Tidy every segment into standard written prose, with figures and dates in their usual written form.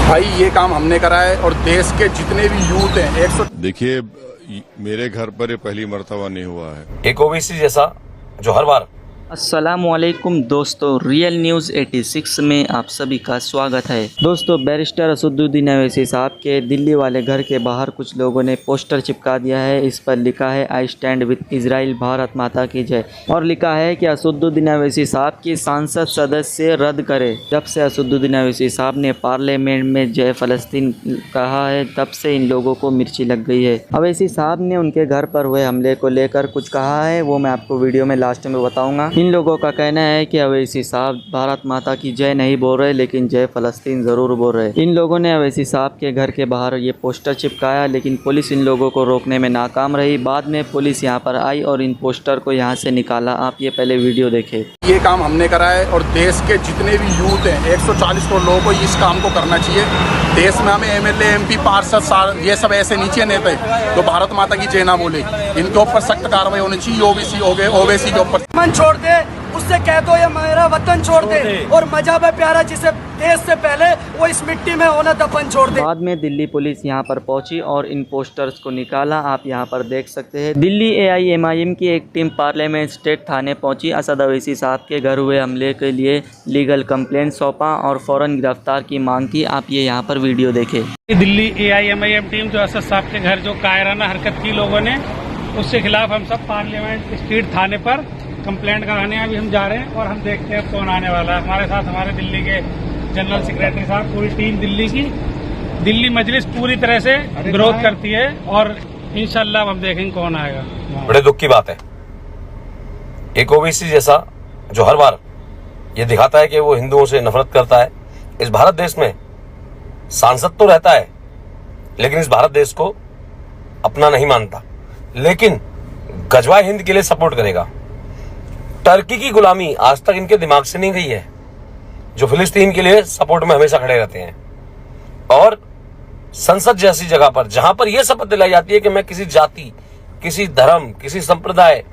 भाई ये काम हमने करा है और देश के जितने भी यूथ हैं 100। देखिए, मेरे घर पर ये पहली मर्तबा नहीं हुआ है। एक ओबीसी जैसा जो हर बार। अस्सलामुअलैकुम दोस्तों, रियल न्यूज़ 86 में आप सभी का स्वागत है। दोस्तों, बैरिस्टर असदुद्दीन अवैसी साहब के दिल्ली वाले घर के बाहर कुछ लोगों ने पोस्टर चिपका दिया है। इस पर लिखा है I stand with Israel, Bharat माता की जय, और लिखा है कि असदुद्दीन अवैसी साहब की सांसद सदस्य रद्द करे। जब से असदुद्दीन अवैसी साहब ने पार्लियामेंट में जय फ़लस्तीन कहा है, तब से इन लोगों को मिर्ची लग गई है। अवैसी साहब ने उनके घर पर हुए हमले को लेकर कुछ कहा है, वो मैं आपको वीडियो में लास्ट में बताऊँगा। इन लोगों का कहना है कि अवैसी साहब भारत माता की जय नहीं बोल रहे, लेकिन जय फ़लस्तीन ज़रूर बोल रहे। इन लोगों ने अवैसी साहब के घर के बाहर ये पोस्टर चिपकाया, लेकिन पुलिस इन लोगों को रोकने में नाकाम रही। बाद में पुलिस यहां पर आई और इन पोस्टर को यहां से निकाला। आप ये पहले वीडियो देखें। ये काम हमने करा है और देश के जितने भी यूथ हैं 140 करोड़ लोगों को इस काम को करना चाहिए। देश में हमें एमएलए, एमपी, पार्षद ये सब ऐसे नीचे नेता है तो भारत माता की जय ना बोले, इनके ऊपर सख्त कार्रवाई होनी चाहिए। ओबीसी हो गए, ओवैसी के ऊपर मन छोड़ दे, उससे कह दो ये मेरा वतन छोड़ दे, और मजहब है प्यारा जिसे देश से पहले वो इस मिट्टी में होना दफन छोड़ दे। बाद में दिल्ली पुलिस यहां पर पहुंची और इन पोस्टर्स को निकाला। आप यहां पर देख सकते हैं। दिल्ली AIMIM की एक टीम पार्लियामेंट स्टेट थाने पहुंची। असद अवैसी साहब के घर हुए हमले के लिए लीगल कंप्लेंट सौंपा और फौरन गिरफ्तार की मांग की। आप ये यहाँ पर वीडियो देखें। दिल्ली AIMIM टीम जो असद साहब के घर जो कायराना हरकत की लोगों ने, उसके खिलाफ हम सब पार्लियामेंट स्ट्रीट थाने पर कंप्लेंट कराने अभी हम जा रहे हैं और हम देखते हैं कौन आने वाला है। हमारे साथ हमारे दिल्ली के जनरल सेक्रेटरी साहब, पूरी टीम दिल्ली की, दिल्ली मजलिस पूरी तरह से विरोध करती है और इंशाल्लाह हम देखेंगे कौन आएगा। बड़े दुख की बात है, एक ओबीसी जैसा जो हर बार ये दिखाता है कि वो हिंदुओं से नफरत करता है। इस भारत देश में सांसद तो रहता है, लेकिन इस भारत देश को अपना नहीं मानता, लेकिन गजवा हिंद के लिए सपोर्ट करेगा। टर्की की गुलामी आज तक इनके दिमाग से नहीं गई है, जो फिलिस्तीन के लिए सपोर्ट में हमेशा खड़े रहते हैं। और संसद जैसी जगह पर, जहां पर यह शपथ दिलाई जाती है कि मैं किसी जाति, किसी धर्म, किसी संप्रदाय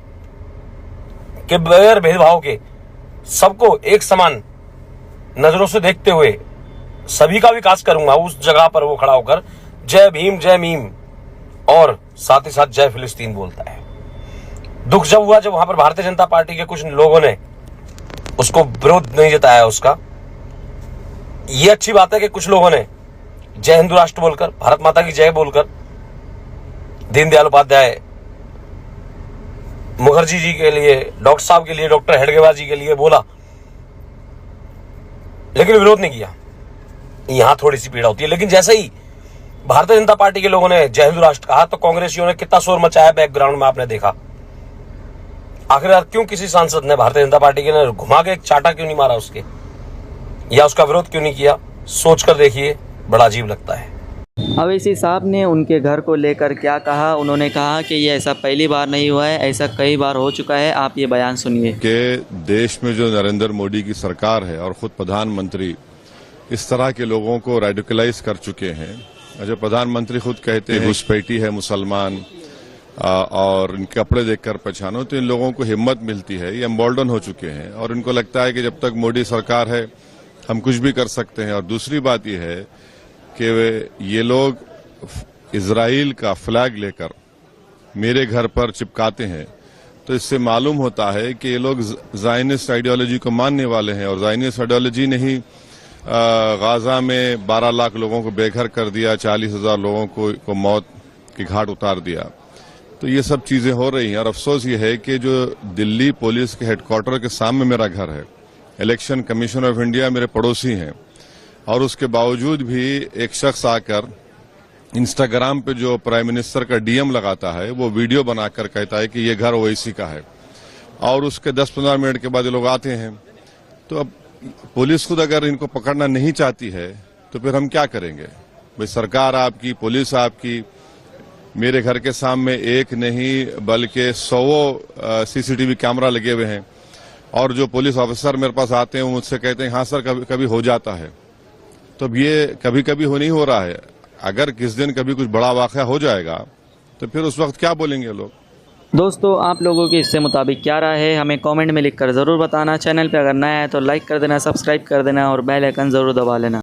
के बगैर भेदभाव के सबको एक समान नजरों से देखते हुए सभी का विकास करूंगा, उस जगह पर वो खड़ा होकर जय भीम, जय मीम और साथ ही साथ जय फिलिस्तीन बोलता है। दुख जब हुआ जब वहां पर भारतीय जनता पार्टी के कुछ लोगों ने उसको विरोध नहीं जताया उसका। यह अच्छी बात है कि कुछ लोगों ने जय हिंदू राष्ट्र बोलकर, भारत माता की जय बोलकर, दीनदयाल उपाध्याय, मुखर्जी जी के लिए, डॉक्टर साहब के लिए, डॉक्टर हेडगेवार जी के लिए बोला, लेकिन विरोध नहीं किया। यहां थोड़ी सी पीड़ा होती है। लेकिन जैसे ही भारतीय जनता पार्टी के लोगों ने जय हिंदू राष्ट्र कहा तो कांग्रेसियों ने कितना शोर मचाया बैकग्राउंड में आपने देखा। आखिरकार क्यों किसी सांसद ने भारतीय जनता पार्टी के ने घुमा के एक चाटा क्यों नहीं मारा उसके, या उसका विरोध क्यों नहीं किया? सोचकर देखिए, बड़ा अजीब लगता है। अवैसी साहब ने उनके घर को लेकर क्या कहा? उन्होंने कहा कि ये ऐसा पहली बार नहीं हुआ है, ऐसा कई बार हो चुका है। आप ये बयान सुनिए। कि देश में जो नरेंद्र मोदी की सरकार है और खुद प्रधानमंत्री इस तरह के लोगों को रेडिकलाइज कर चुके हैं। जो प्रधानमंत्री खुद कहते हैं घुसपैठी है मुसलमान और इनके कपड़े देखकर पहचानो, तो इन लोगों को हिम्मत मिलती है। ये एम्बोल्डन हो चुके हैं और इनको लगता है कि जब तक मोदी सरकार है हम कुछ भी कर सकते हैं। और दूसरी बात ये है कि ये लोग इजराइल का फ्लैग लेकर मेरे घर पर चिपकाते हैं, तो इससे मालूम होता है कि ये लोग ज़ायनिस्ट आइडियोलॉजी को मानने वाले हैं। और ज़ायनिस्ट आइडियोलॉजी ने ही गाजा में 12 लाख लोगों को बेघर कर दिया, 40,000 लोगों को मौत की घाट उतार दिया। तो ये सब चीजें हो रही हैं। और अफसोस ये है कि जो दिल्ली पुलिस के हेडक्वार्टर के सामने मेरा घर है, इलेक्शन कमीशन ऑफ इंडिया मेरे पड़ोसी हैं, और उसके बावजूद भी एक शख्स आकर इंस्टाग्राम पे जो प्राइम मिनिस्टर का DM लगाता है, वो वीडियो बनाकर कहता है कि ये घर ओवैसी का है, और उसके 10-15 मिनट के बाद ये लोग आते हैं। तो अब पुलिस खुद अगर इनको पकड़ना नहीं चाहती है तो फिर हम क्या करेंगे? भाई सरकार आपकी, पुलिस आपकी, मेरे घर के सामने एक नहीं बल्कि 100 CCTV कैमरा लगे हुए हैं, और जो पुलिस ऑफिसर मेरे पास आते हैं वो मुझसे कहते हैं हाँ सर कभी कभी हो जाता है। तो अब ये कभी कभी नहीं हो रहा है। अगर किस दिन कभी कुछ बड़ा वाकया हो जाएगा तो फिर उस वक्त क्या बोलेंगे लोग? दोस्तों, आप लोगों की इससे मुताबिक क्या राय है हमें कमेंट में लिखकर ज़रूर बताना। चैनल पे अगर नया है तो लाइक कर देना, सब्सक्राइब कर देना और बेल आइकन ज़रूर दबा लेना।